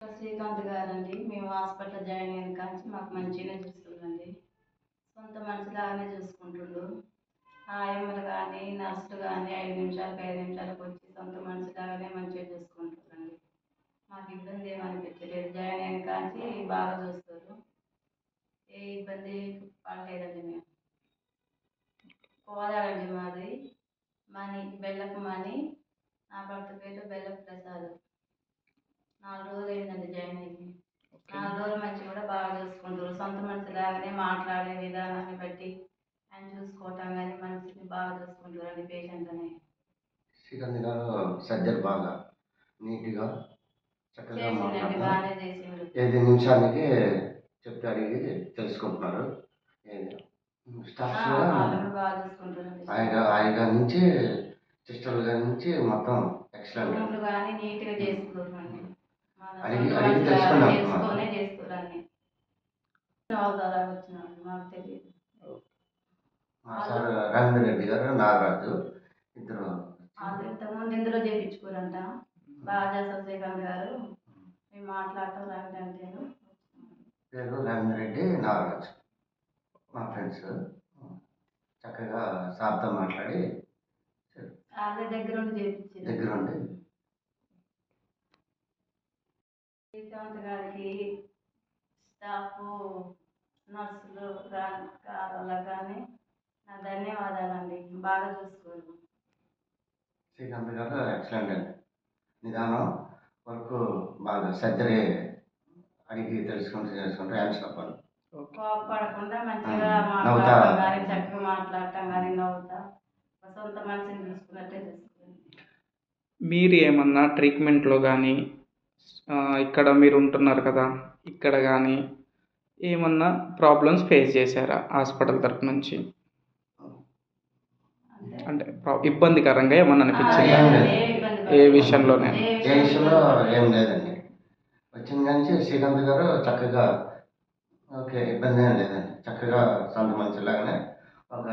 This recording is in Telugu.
శ్రీకాంత్ గారండి. మేము హాస్పిటల్ జాయిన్ అయిన కాంచి మాకు మంచిగానే చూస్తుండండి. సొంత మనిషిలాగానే చూసుకుంటుండు. ఆయమ్మలు కానీ నర్సులు కానీ 5 నిమిషాలకు 5 నిమిషాలకు వచ్చి సొంత మనిషిలాగానే మంచిగా చూసుకుంటారండి. మాకు ఇబ్బంది ఏమి అనిపించలేదు. జాయిన్ అయిన కాంచి బాగా చూస్తారు. ఏ ఇబ్బంది పడలేదండి మేము. కోదాడండి మాది మనీ బెల్లపు మనీ. నా భర్త పేరు బెల్లపు ప్రసాద్. 4 రోజులు అయిందండి జాయిన్ అయ్యి. 4 రోజుల నుంచి కూడా బాగా చూసుకుంటారు. సొంత మనిషిలాగానే మాట్లాడే విధానాన్ని బట్టి ఆయన చూసుకోవటం కానీ మనిషిని బాగా చూసుకుంటారండి పేషెంట్ని. శ్రీకాంత్ గారు సర్జరీ బాగా నీట్గా చక్కగా చేసిండండి, మాట్లాడుతూ బాగానే చేసిండు. 5 నిమిషాలకి చెప్తే అడిగి తెలుసుకుంటున్నారు. స్టాఫ్స్ కూడా వాళ్ళని బాగా చూసుకుంటారండి. ఆయన నుంచి సిస్టర్ల గారి నుంచి మొత్తం ఎక్సలెంట్. రూమ్లు కానీ నీట్గా చేసుకోరండి. అడిగి తెలుసుకున్నాం. చేసుకొనే చేసుకోరండి. వాళ్ళ ద్వారా వచ్చినాడు మాకు తెలియదు. మా సార్ రవీంద్ర రెడ్డి గారు, నాగరాజు ఇద్దరు వాళ్ళు ఇంతకుముందు ఇందులో చేయించుకోరంట. బాగా చేస్తారు శ్రీకాంత్ గారు. మేము మాట్లాడటం రండి అంటే పేరు రవీంద్ర రెడ్డి, నాగరాజు మా ఫ్రెండ్స్. చక్కగా సార్తో మాట్లాడి వాళ్ళే దగ్గరుండి చేయించారు. దగ్గరుండి శ్రీకాంత్ గారికి స్టాఫ్ నర్సులు వాళ్ళకి కానీ నా ధన్యవాదాలండి. బాగా చూసుకోరు. శ్రీకాంత్ గారు ఎక్సలెంట్ అండి. నిదానం వరకు బాగా సర్జరీ అడిగి చేసుకుంటే ఆన్సర్ పని కోపడకుండా మంచిగా మాట్లాడటం కానీ చక్కగా మాట్లాడటం కానీ నవ్వుతా సొంత మనిషిని చూసుకున్నట్టే చూసుకుంది. మీరు ఏమన్నా ట్రీట్మెంట్లో కానీ ఇక్కడ మీరు ఉంటున్నారు కదా ఇక్కడ కానీ ఏమన్నా ప్రాబ్లమ్స్ ఫేస్ చేశారా హాస్పిటల్ తరపు నుంచి? అంటే ఇబ్బందికరంగా ఏమన్నా అనిపించిందా? ఏ విషయంలోనే? ఏ విషయంలో ఏం లేదండి. వచ్చిన కానీ శ్రీకాంత్ గారు చక్కగా ఓకే ఇబ్బంది ఏం లేదండి. చక్కగా సొంత మనిషిలాగానే ఒక